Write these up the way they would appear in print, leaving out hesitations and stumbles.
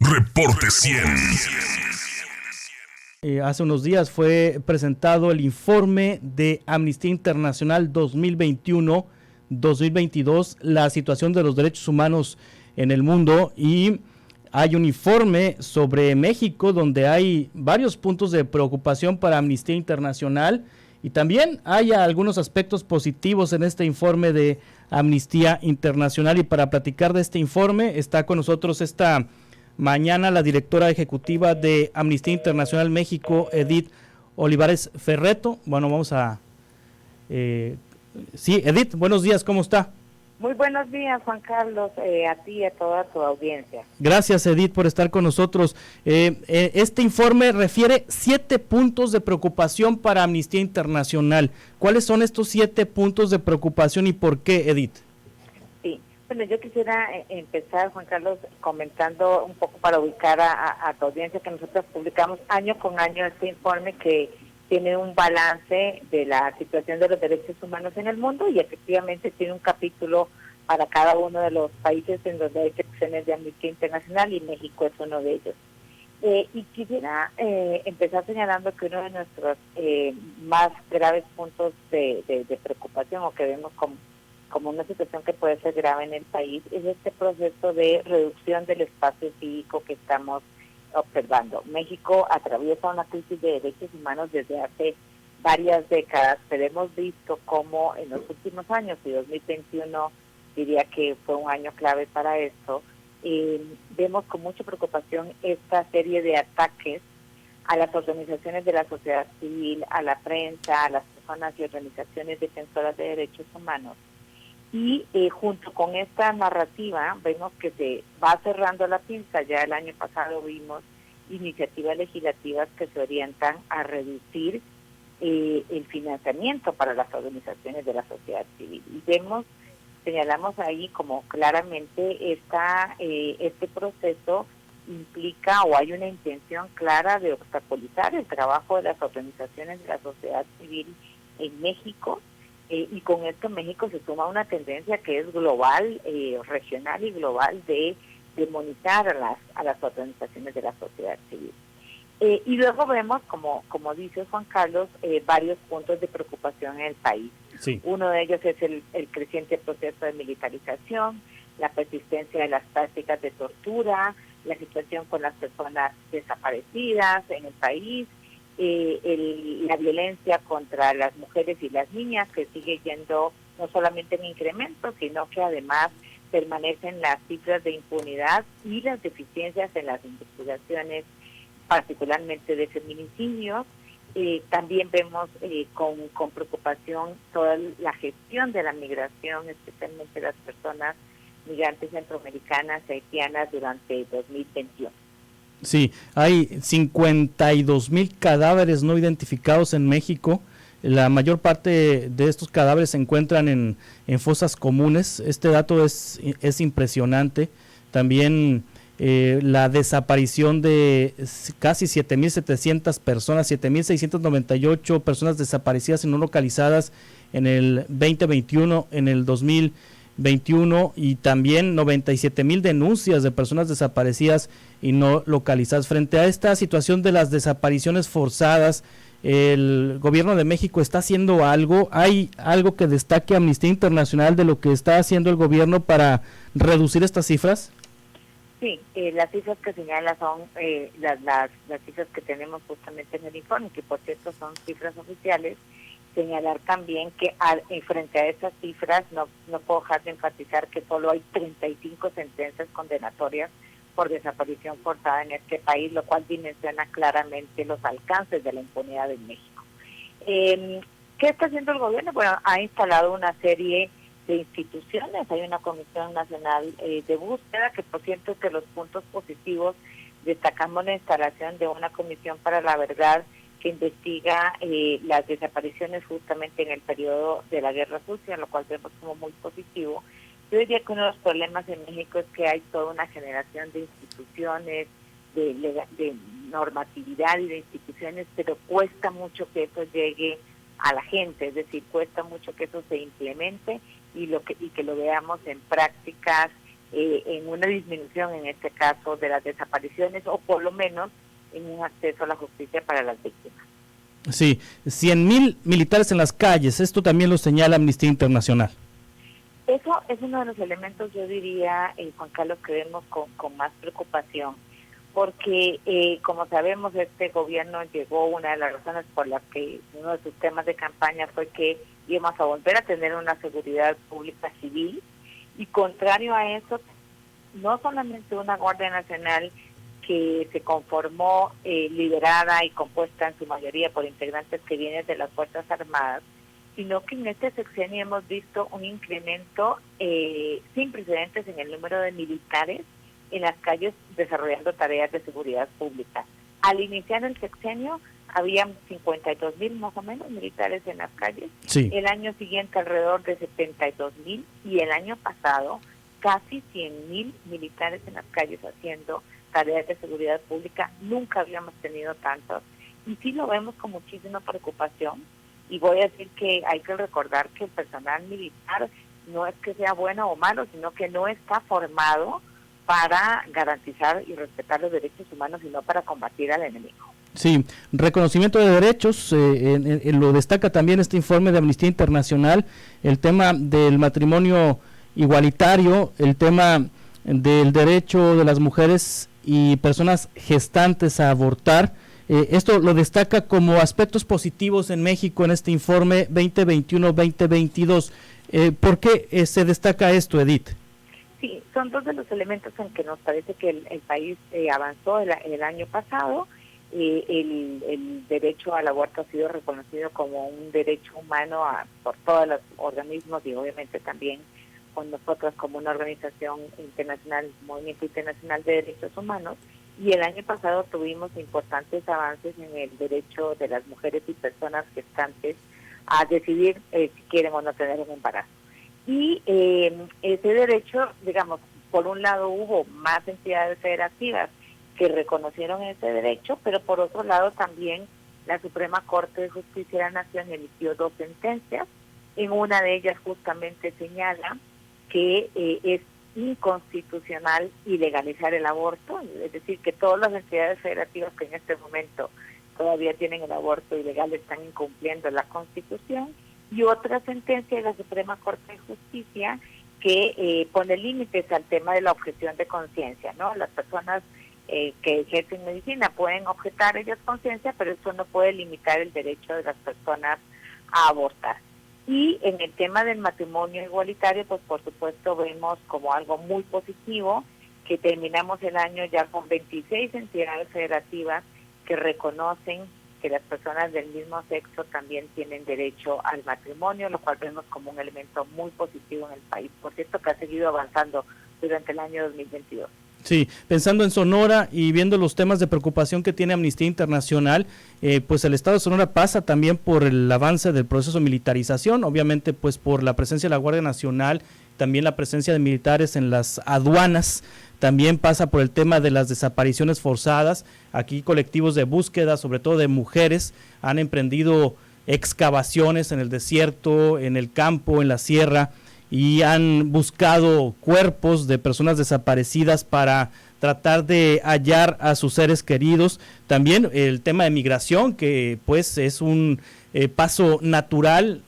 Reporte 100. Hace unos días fue presentado el informe de Amnistía Internacional 2021-2022, la situación de los derechos humanos en el mundo, y hay un informe sobre México donde hay varios puntos de preocupación para Amnistía Internacional, y también hay algunos aspectos positivos en este informe de Amnistía Internacional. Y para platicar de este informe está con nosotros esta mañana la directora ejecutiva de Amnistía Internacional México, Edith Olivares Ferretto. Bueno, vamos a... sí, Edith, buenos días, ¿cómo está? Muy buenos días, Juan Carlos, a ti y a toda tu audiencia. Gracias, Edith, por estar con nosotros. Este informe refiere 7 puntos de preocupación para Amnistía Internacional. ¿Cuáles son estos 7 puntos de preocupación y por qué, Edith? Sí, bueno, yo quisiera empezar, Juan Carlos, comentando un poco para ubicar a tu audiencia que nosotros publicamos año con año este informe que tiene un balance de la situación de los derechos humanos en el mundo, y efectivamente tiene un capítulo para cada uno de los países en donde hay secciones de Amnistía Internacional, y México es uno de ellos. Y quisiera empezar señalando que uno de nuestros más graves puntos de preocupación, o que vemos como una situación que puede ser grave en el país, es este proceso de reducción del espacio cívico que estamos observando. México atraviesa una crisis de derechos humanos desde hace varias décadas, pero hemos visto cómo en los últimos años, y 2021 diría que fue un año clave para esto, vemos con mucha preocupación esta serie de ataques a las organizaciones de la sociedad civil, a la prensa, a las personas y organizaciones defensoras de derechos humanos. Y junto con esta narrativa vemos que se va cerrando la pinza. Ya el año pasado vimos iniciativas legislativas que se orientan a reducir el financiamiento para las organizaciones de la sociedad civil. Y señalamos ahí como claramente este proceso implica, o hay una intención clara de obstaculizar el trabajo de las organizaciones de la sociedad civil en México. Y con esto México se suma una tendencia que es global, regional y global, de demonizar a las organizaciones de la sociedad civil. Y luego vemos, como dice Juan Carlos, varios puntos de preocupación en el país. Sí. Uno de ellos es el creciente proceso de militarización, la persistencia de las prácticas de tortura, la situación con las personas desaparecidas en el país, la violencia contra las mujeres y las niñas, que sigue yendo no solamente en incremento, sino que además permanecen las cifras de impunidad y las deficiencias en las investigaciones, particularmente de feminicidios. También vemos con preocupación toda la gestión de la migración, especialmente las personas migrantes centroamericanas y haitianas durante 2021. Sí, hay 52,000 cadáveres no identificados en México. La mayor parte de estos cadáveres se encuentran en fosas comunes. Este dato es impresionante. También la desaparición de casi 7,700 personas, 7,698 personas desaparecidas y no localizadas en el 2021, en el 2021, y también 97,000 denuncias de personas desaparecidas y no localizadas. Frente a esta situación de las desapariciones forzadas, ¿el gobierno de México está haciendo algo? ¿Hay algo que destaque Amnistía Internacional de lo que está haciendo el gobierno para reducir estas cifras? Sí, las cifras que señala son las cifras que tenemos justamente en el informe, que por cierto son cifras oficiales. Señalar también que frente a esas cifras no puedo dejar de enfatizar que solo hay 35 sentencias condenatorias por desaparición forzada en este país, lo cual dimensiona claramente los alcances de la impunidad en México. ¿Qué está haciendo el gobierno? Bueno, ha instalado una serie de instituciones. Hay una Comisión Nacional de Búsqueda, que por cierto es que los puntos positivos destacamos la instalación de una Comisión para la Verdad que investiga las desapariciones justamente en el periodo de la Guerra Sucia, lo cual vemos como muy positivo. Yo diría que uno de los problemas en México es que hay toda una generación de instituciones, de normatividad y de instituciones, pero cuesta mucho que eso llegue a la gente, es decir, cuesta mucho que eso se implemente y que lo veamos en prácticas en una disminución, en este caso, de las desapariciones, o por lo menos en un acceso a la justicia para las víctimas. Sí, 100,000 militares en las calles, esto también lo señala Amnistía Internacional. Eso es uno de los elementos, yo diría, Juan Carlos, que vemos con más preocupación, porque como sabemos, este gobierno llegó, una de las razones por las que uno de sus temas de campaña fue que íbamos a volver a tener una seguridad pública civil, y contrario a eso, no solamente una Guardia Nacional que se conformó liderada y compuesta en su mayoría por integrantes que vienen de las Fuerzas Armadas, sino que en este sexenio hemos visto un incremento sin precedentes en el número de militares en las calles desarrollando tareas de seguridad pública. Al iniciar el sexenio habían 52,000 más o menos militares en las calles, sí. El año siguiente alrededor de 72,000 y el año pasado casi 100,000 militares en las calles haciendo tareas de seguridad pública. Nunca habíamos tenido tantos, y sí lo vemos con muchísima preocupación. Y voy a decir que hay que recordar que el personal militar no es que sea bueno o malo, sino que no está formado para garantizar y respetar los derechos humanos, sino para combatir al enemigo. Sí, reconocimiento de derechos, lo destaca también este informe de Amnistía Internacional, el tema del matrimonio igualitario, el tema del derecho de las mujeres y personas gestantes a abortar. Esto lo destaca como aspectos positivos en México en este informe 2021-2022. ¿Por qué se destaca esto, Edith? Sí, son dos de los elementos en que nos parece que el país avanzó el año pasado. El derecho al aborto ha sido reconocido como un derecho humano por todos los organismos, y obviamente también con nosotros como una organización internacional, Movimiento Internacional de Derechos Humanos. Y el año pasado tuvimos importantes avances en el derecho de las mujeres y personas gestantes a decidir si quieren o no tener un embarazo. Y ese derecho, digamos, por un lado hubo más entidades federativas que reconocieron ese derecho, pero por otro lado también la Suprema Corte de Justicia de la Nación emitió 2 sentencias. En una de ellas justamente señala que es inconstitucional ilegalizar el aborto, es decir, que todas las entidades federativas que en este momento todavía tienen el aborto ilegal están incumpliendo la Constitución, y otra sentencia de la Suprema Corte de Justicia que pone límites al tema de la objeción de conciencia, ¿no? Las personas que ejercen medicina pueden objetar ellas conciencia, pero eso no puede limitar el derecho de las personas a abortar. Y en el tema del matrimonio igualitario, pues por supuesto vemos como algo muy positivo que terminamos el año ya con 26 entidades federativas que reconocen que las personas del mismo sexo también tienen derecho al matrimonio, lo cual vemos como un elemento muy positivo en el país. Por cierto, que ha seguido avanzando durante el año 2022. Sí, pensando en Sonora y viendo los temas de preocupación que tiene Amnistía Internacional, pues el estado de Sonora pasa también por el avance del proceso de militarización, obviamente pues por la presencia de la Guardia Nacional, también la presencia de militares en las aduanas, también pasa por el tema de las desapariciones forzadas. Aquí colectivos de búsqueda, sobre todo de mujeres, han emprendido excavaciones en el desierto, en el campo, en la sierra, y han buscado cuerpos de personas desaparecidas para tratar de hallar a sus seres queridos. También el tema de migración, que pues es un paso natural,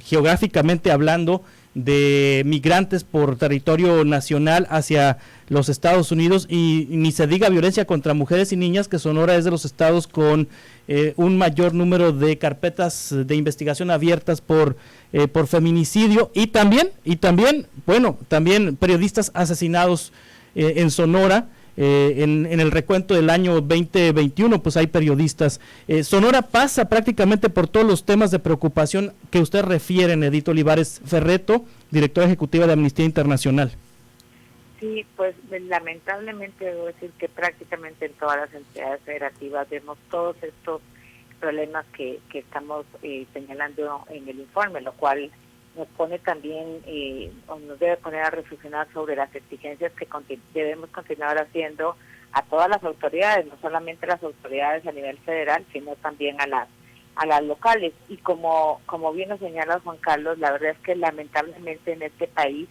geográficamente hablando, de migrantes por territorio nacional hacia los Estados Unidos, y ni se diga violencia contra mujeres y niñas, que Sonora es de los estados con un mayor número de carpetas de investigación abiertas por feminicidio, y también, bueno, también periodistas asesinados en Sonora. En el recuento del año 2021, pues hay periodistas. Sonora pasa prácticamente por todos los temas de preocupación que usted refiere, Edith Olivares Ferretto, directora ejecutiva de Amnistía Internacional. Sí, pues lamentablemente debo decir que prácticamente en todas las entidades federativas vemos todos estos problemas que estamos señalando en el informe, lo cual nos pone también, o nos debe poner a reflexionar sobre las exigencias que debemos continuar haciendo a todas las autoridades, no solamente las autoridades a nivel federal, sino también a las locales. Y como bien lo señala Juan Carlos, la verdad es que lamentablemente en este país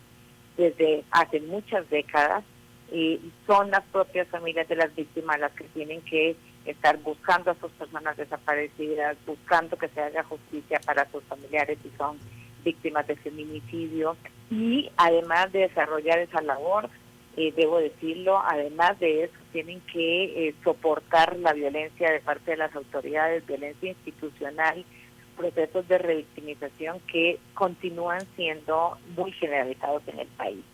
desde hace muchas décadas, y son las propias familias de las víctimas las que tienen que estar buscando a sus personas desaparecidas, buscando que se haga justicia para sus familiares si son víctimas de feminicidio, y además de desarrollar esa labor, debo decirlo, además de eso tienen que soportar la violencia de parte de las autoridades, violencia institucional, procesos de revictimización que continúan siendo muy generalizados en el país.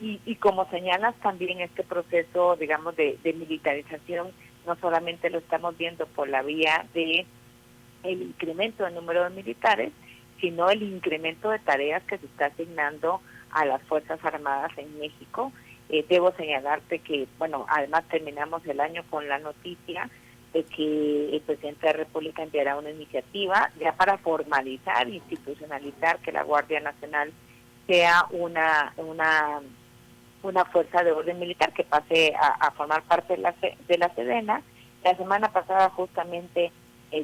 Y como señalas, también este proceso, digamos, de militarización, no solamente lo estamos viendo por la vía de el incremento del número de militares, sino el incremento de tareas que se está asignando a las Fuerzas Armadas en México. Debo señalarte que, bueno, además terminamos el año con la noticia de que el presidente de la República enviará una iniciativa ya para formalizar, institucionalizar que la Guardia Nacional sea una fuerza de orden militar que pase a formar parte de la Sedena. La semana pasada justamente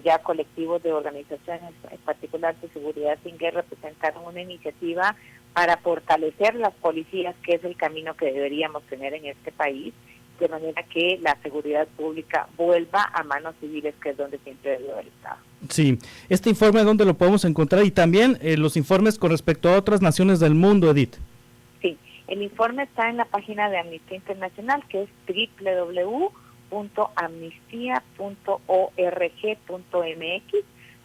ya colectivos de organizaciones, en particular de seguridad sin guerra, presentaron una iniciativa para fortalecer las policías, que es el camino que deberíamos tener en este país, de manera que la seguridad pública vuelva a manos civiles, que es donde siempre debió haber estado. Sí, este informe, ¿dónde lo podemos encontrar? Y también los informes con respecto a otras naciones del mundo, Edith. Sí, el informe está en la página de Amnistía Internacional, que es www.amnistia.org.mx.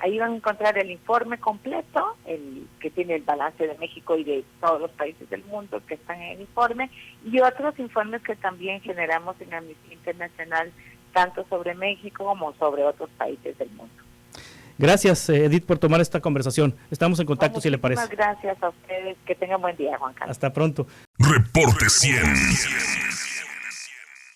Ahí van a encontrar el informe completo, el que tiene el balance de México y de todos los países del mundo que están en el informe, y otros informes que también generamos en Amnistía Internacional, tanto sobre México como sobre otros países del mundo. Gracias, Edith, por tomar esta conversación. Estamos en contacto, si le parece. Muchas gracias a ustedes. Que tengan buen día, Juan Carlos. Hasta pronto. Reporte 100.